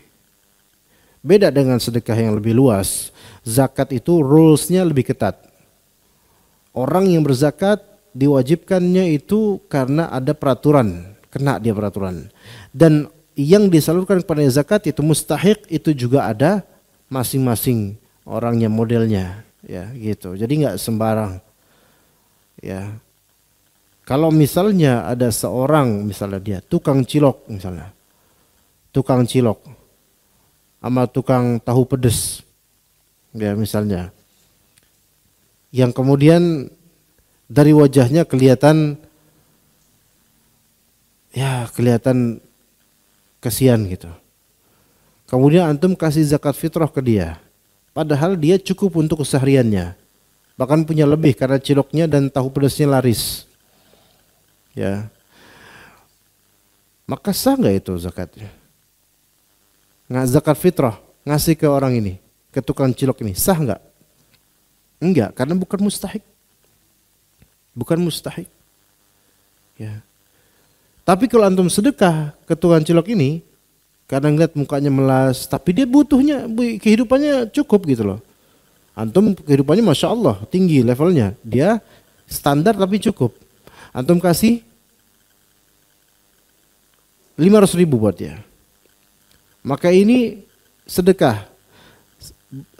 beda dengan sedekah yang lebih luas. Zakat itu rules-nya lebih ketat. Orang yang berzakat diwajibkannya itu karena ada peraturan, kena dia peraturan. Dan yang disalurkan kepada zakat itu mustahik, itu juga ada masing-masing orangnya, modelnya, ya gitu. Jadi nggak sembarang, ya. Kalau misalnya ada seorang, misalnya dia tukang cilok, misalnya tukang cilok sama tukang tahu pedes, ya misalnya, yang kemudian dari wajahnya kelihatan, ya kelihatan kasihan gitu. Kemudian antum kasih zakat fitrah ke dia, padahal dia cukup untuk kesehariannya, bahkan punya lebih karena ciloknya dan tahu pedasnya laris, ya. Maka sah nggak itu zakatnya? Nggak, zakat fitrah ngasih ke orang ini, ke tukang cilok ini, sah nggak? Enggak, karena bukan mustahik, bukan mustahik, ya. Tapi kalau antum sedekah ke tukang cilok ini, karena ngeliat mukanya melas, tapi dia butuhnya, kehidupannya cukup gitu loh. Antum kehidupannya masya Allah tinggi levelnya, dia standar tapi cukup. Antum kasih 500.000 buat dia. Maka ini sedekah.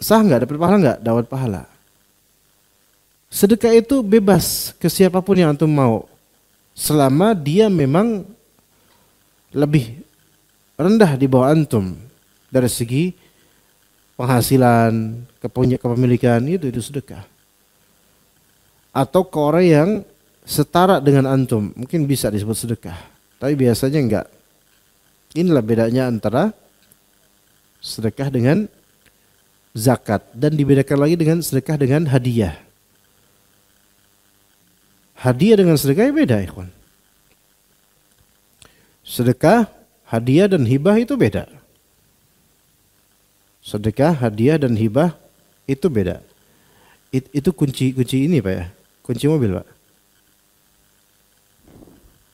Sah nggak? Dapat pahala nggak? Dapat pahala. Sedekah itu bebas ke siapapun yang antum mau, selama dia memang lebih rendah di bawah antum dari segi penghasilan, kepemilikan, itu sedekah. Atau ke orang yang setara dengan antum, mungkin bisa disebut sedekah, tapi biasanya enggak. Inilah bedanya antara sedekah dengan zakat, dan dibedakan lagi dengan sedekah dengan hadiah. Hadiah dengan sedekah beda, ikhwan. Sedekah, hadiah dan hibah itu beda. Sedekah, hadiah dan hibah itu beda. Itu kunci ini Pak ya? Kunci mobil Pak?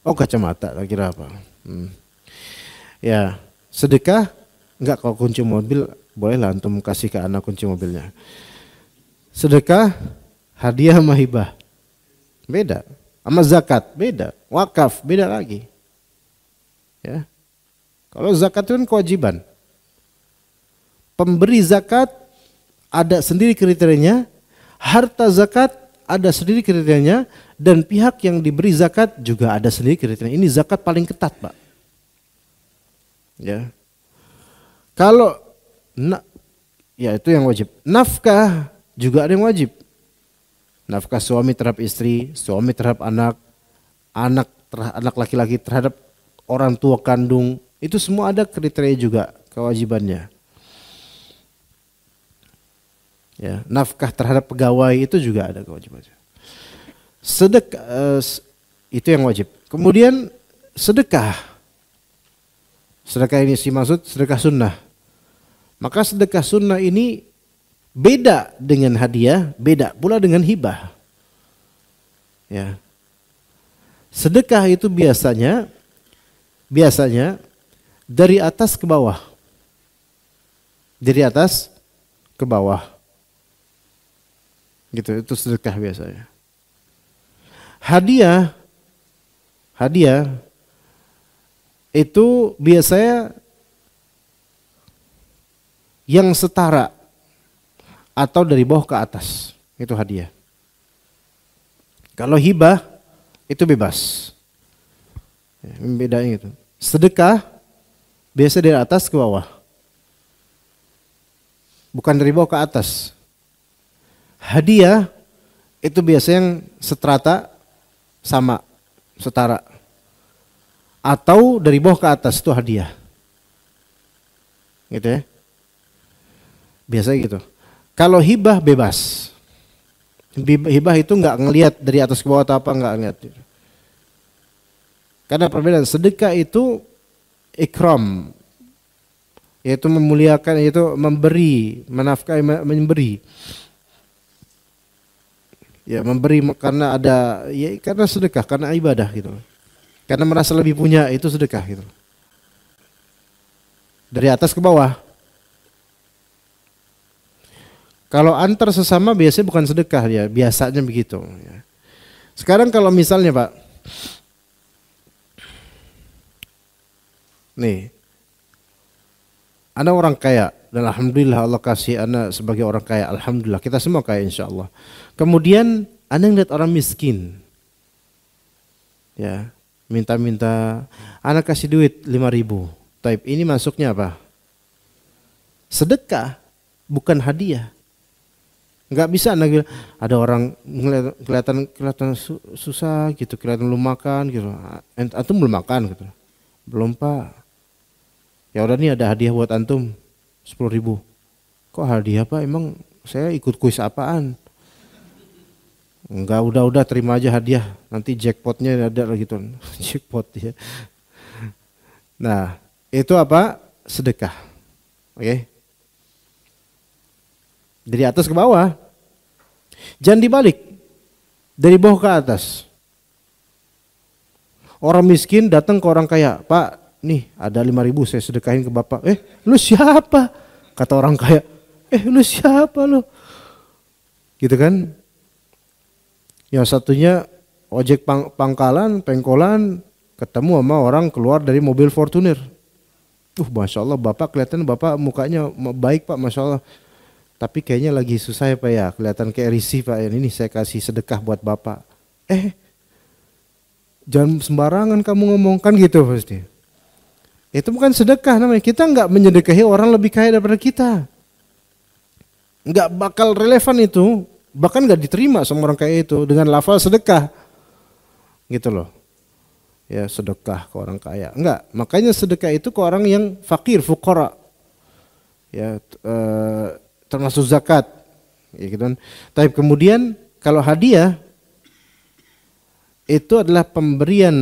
Oh kacamata, tak kira apa. Ya, sedekah enggak, kalau kunci mobil bolehlah antum kasih ke anak kunci mobilnya. Sedekah, hadiah sama hibah beda. Sama zakat beda, wakaf beda lagi. Ya. Kalau zakat itu kan kewajiban. Pemberi zakat ada sendiri kriterianya, harta zakat ada sendiri kriterianya, dan pihak yang diberi zakat juga ada sendiri kriterianya. Ini zakat paling ketat, Pak. Ya. Kalau ya itu yang wajib. Nafkah juga ada yang wajib. Nafkah suami terhadap istri, suami terhadap anak, anak laki-laki terhadap orang tua kandung, itu semua ada kriteria juga kewajibannya. Ya, nafkah terhadap pegawai itu juga ada kewajibannya. Sedekah itu yang wajib. Kemudian sedekah. Sedekah ini sih maksud sedekah sunnah. Maka sedekah sunnah ini beda dengan hadiah, beda pula dengan hibah. Ya. Sedekah itu biasanya dari atas ke bawah. Dari atas ke bawah. Gitu, itu sedekah biasanya. Hadiah itu biasanya yang setara atau dari bawah ke atas, itu hadiah. Kalau hibah itu bebas. Ya, bedanya itu. Sedekah biasa dari atas ke bawah, bukan dari bawah ke atas. Hadiah itu biasa yang seterata, sama, setara, atau dari bawah ke atas, itu hadiah. Gitu ya. Biasanya gitu. Kalau hibah bebas. Hibah itu enggak ngelihat dari atas ke bawah atau apa, enggak ngelihat. Karena perbedaan, sedekah itu ikram, yaitu memuliakan, yaitu memberi, menafkahi, memberi. Ya, memberi karena ada, ya karena sedekah, karena ibadah gitu. Karena merasa lebih punya, itu sedekah gitu. Dari atas ke bawah. Kalau antar sesama biasanya bukan sedekah ya, biasanya begitu. Sekarang kalau misalnya Pak, nih, Anda orang kaya dan alhamdulillah Allah kasih Anda sebagai orang kaya, alhamdulillah kita semua kaya insya Allah. Kemudian Anda ngeliat orang miskin, ya minta-minta, Anda kasih duit 5.000. Taib ini masuknya apa? Sedekah, bukan hadiah. Nggak bisa ada orang kelihatan susah gitu, kelihatan belum makan gitu. Antum belum makan gitu. Belum Pak. Ya udah nih ada hadiah buat antum 10.000. Kok hadiah Pak? Emang saya ikut kuis apaan? Enggak, udah terima aja hadiah. Nanti jackpotnya ada lah gitu. Jackpot ya. Nah, itu apa? Sedekah. Oke. Dari atas ke bawah. Jangan dibalik. Dari bawah ke atas. Orang miskin datang ke orang kaya. Pak, nih ada 5.000 saya sedekahin ke bapak. Lu siapa? Kata orang kaya. Lu siapa lu? Gitu kan. Yang satunya ojek pangkalan, ketemu sama orang keluar dari mobil Fortuner. Masya Allah bapak kelihatan bapak mukanya baik Pak, Masya Allah. Tapi kayaknya lagi susah ya Pak ya, kelihatan kayak risih Pak. Ini saya kasih sedekah buat bapak. Jangan sembarangan kamu ngomong kan gitu pasti. Itu bukan sedekah namanya. Kita nggak menyedekahi orang lebih kaya daripada kita. Nggak bakal relevan itu. Bahkan nggak diterima sama orang kaya itu dengan lafal sedekah. Gitu loh. Ya sedekah ke orang kaya. Enggak. Makanya sedekah itu ke orang yang fakir, fuqara. Ya termasuk zakat, ya gitu kan. Tapi kemudian kalau hadiah itu adalah pemberian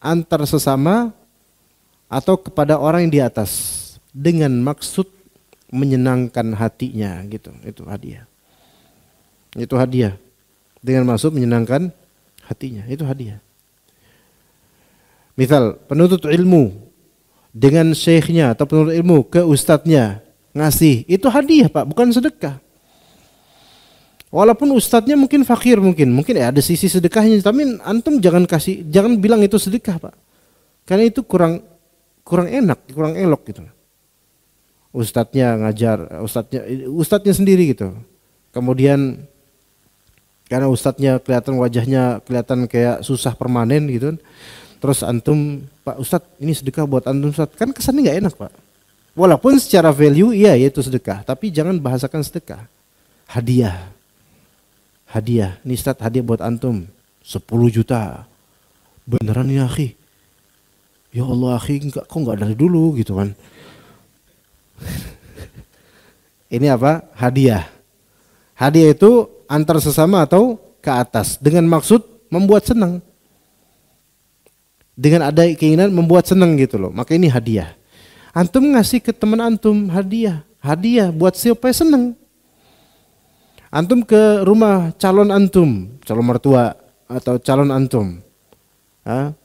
antar sesama atau kepada orang yang di atas dengan maksud menyenangkan hatinya gitu. Itu hadiah. Itu hadiah dengan maksud menyenangkan hatinya. Itu hadiah. Misal penuntut ilmu dengan syekhnya atau penuntut ilmu ke ustadznya ngasih, itu hadiah Pak, bukan sedekah. Walaupun ustadznya mungkin fakir, mungkin ya ada sisi sedekahnya, tapi antum jangan bilang itu sedekah Pak, karena itu kurang enak, kurang elok gitu. Ustadznya ngajar, ustadznya sendiri gitu. Kemudian karena ustadznya kelihatan wajahnya kelihatan kayak susah permanen gitu, terus antum, Pak Ustadz ini sedekah buat antum Ustadz, kan kesannya nggak enak Pak. Walaupun secara value iya itu sedekah, tapi jangan bahasakan sedekah. Hadiah. Ini Ustaz hadiah buat antum 10 juta. Beneran ya akhi? Ya Allah akhi, kok enggak dari dulu gitu kan. Ini apa? Hadiah. Hadiah itu antar sesama atau ke atas dengan maksud membuat senang. Dengan ada keinginan membuat senang gitu loh. Maka ini hadiah. Antum ngasih ke teman antum hadiah buat supaya senang. Antum ke rumah calon antum, calon mertua atau calon antum,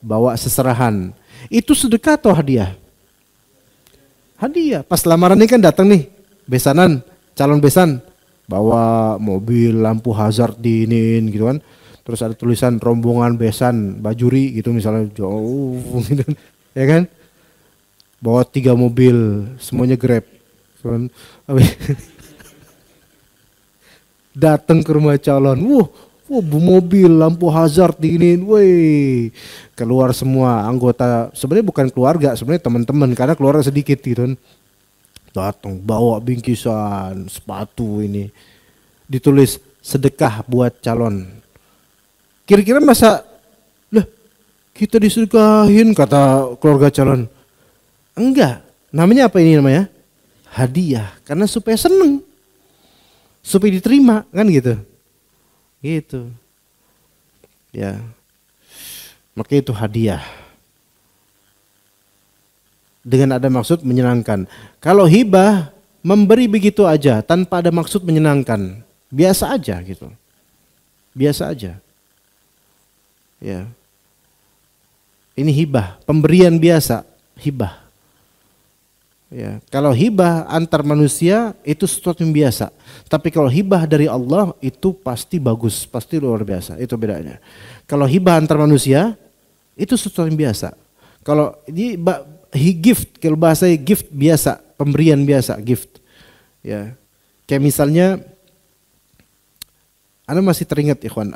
bawa seserahan. Itu sedekah atau hadiah? Hadiah. Pas lamaran ini kan datang nih, besanan, calon besan, bawa mobil, lampu hazard diinin gitu kan. Terus ada tulisan rombongan besan Bajuri gitu misalnya, jauh gitu, ya kan? Bawa 3 mobil, semuanya Grab. Datang ke rumah calon, mobil, lampu hazard diinin, keluar semua anggota, sebenarnya bukan keluarga, sebenarnya teman-teman, karena keluarga sedikit gitu. Datang bawa bingkisan, sepatu ini, ditulis sedekah buat calon. Kira-kira masa, kita disedekahin kata keluarga calon. Enggak, namanya apa ini namanya? Hadiah, karena supaya seneng, supaya diterima kan gitu. Gitu. Ya. Maka itu hadiah. Dengan ada maksud menyenangkan. Kalau hibah memberi begitu aja tanpa ada maksud menyenangkan, biasa aja gitu. Biasa aja. Ya. Ini hibah, pemberian biasa, hibah. Ya, kalau hibah antar manusia itu sesuatu yang biasa. Tapi kalau hibah dari Allah itu pasti bagus, pasti luar biasa. Itu bedanya. Kalau hibah antar manusia itu sesuatu yang biasa. Kalau ini gift, kalau bahasa gift biasa, pemberian biasa, gift. Ya. Kayak misalnya Anda masih teringat ikhwan,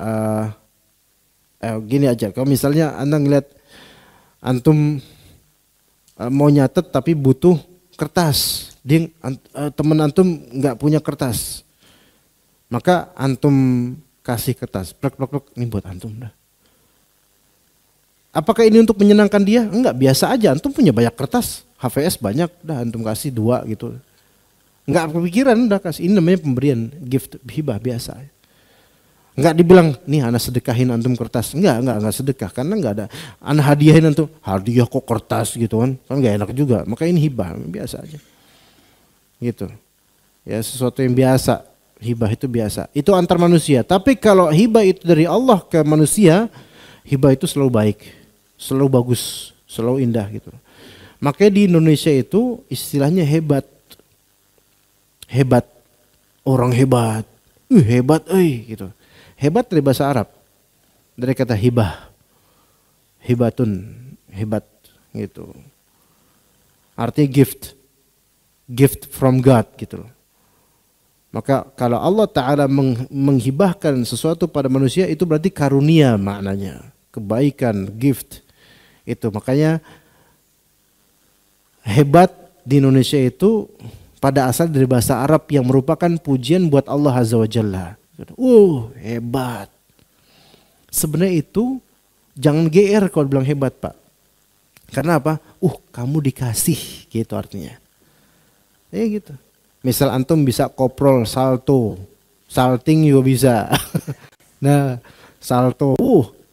gini aja. Kalau misalnya Anda ngeliat antum mau nyatet tapi butuh kertas, teman antum nggak punya kertas, maka antum kasih kertas, plek ini buat antum dah. Apakah ini untuk menyenangkan dia? Enggak, biasa aja. Antum punya banyak kertas, HVS banyak, dah antum kasih 2 gitu. Enggak kepikiran, udah kasih. Ini namanya pemberian, gift, hibah biasa. Enggak dibilang, nih anak sedekahin antum kertas. Enggak sedekah, karena enggak ada. Anak hadiahin antum, hadiah kok kertas gitu kan enggak enak juga. Maka ini hibah, biasa aja. Gitu. Ya sesuatu yang biasa, hibah itu biasa. Itu antar manusia. Tapi kalau hibah itu dari Allah ke manusia, hibah itu selalu baik, selalu bagus, selalu indah gitu. Makanya di Indonesia itu istilahnya hebat. Hebat. Orang hebat. Hebat gitu. Hebat dari bahasa Arab. Dari kata hibah. Hibatun, hebat gitu. Artinya gift. Gift from God gitu. Maka kalau Allah Ta'ala menghibahkan sesuatu pada manusia itu berarti karunia maknanya. Kebaikan, gift. Itu makanya hebat di Indonesia itu pada asal dari bahasa Arab yang merupakan pujian buat Allah Azza wa Jalla. Hebat. Sebenarnya itu jangan GR kalau bilang hebat Pak. Karena apa? Kamu dikasih gitu artinya. Gitu. Misal antum bisa koprol, salto, salting juga bisa. Nah, salto,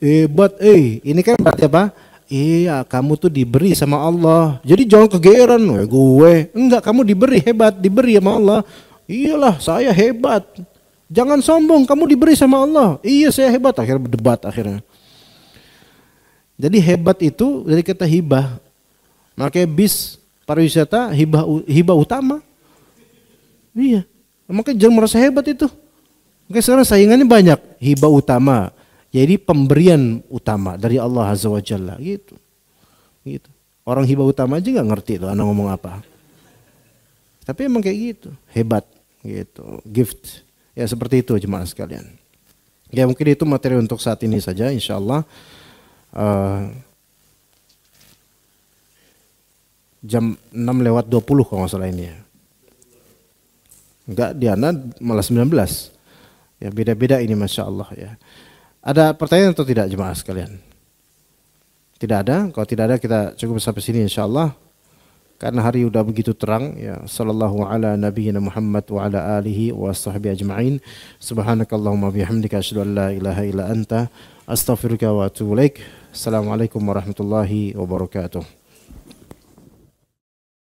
hebat, ini kan berarti apa? Iya, kamu tuh diberi sama Allah. Jadi jangan kegeeran, gue. Enggak, kamu diberi hebat, diberi sama Allah. Iyalah, saya hebat. Jangan sombong, kamu diberi sama Allah. Iya, saya hebat. Akhirnya berdebat akhirnya. Jadi hebat itu dari kata hibah. Makanya bis pariwisata hibah utama. Iya, makanya jangan merasa hebat itu. Makanya sekarang saingannya banyak. Hibah utama, jadi pemberian utama dari Allah Azza wa Jalla gitu. Orang hibah utama aja nggak ngerti tuh anak ngomong apa. Tapi emang kayak gitu, hebat gitu, gift. Ya seperti itu jemaah sekalian. Ya mungkin itu materi untuk saat ini saja, insyaallah. Jam 6:20 kalau nggak salah ini ya. Enggak, Diana malah 19. Ya beda-beda ini Masya Allah ya. Ada pertanyaan atau tidak jemaah sekalian? Tidak ada? Kalau tidak ada kita cukup sampai sini insya Allah. Karena hari udah begitu terang ya. Sallallahu ala nabiyyina Muhammad wa ala alihi wa sahbihi ajma'in. Subhanakallahumma bihamdika asyhadu an la ilaha illa anta astaghfiruka wa atubu ilaik. Assalamualaikum warahmatullahi wabarakatuh.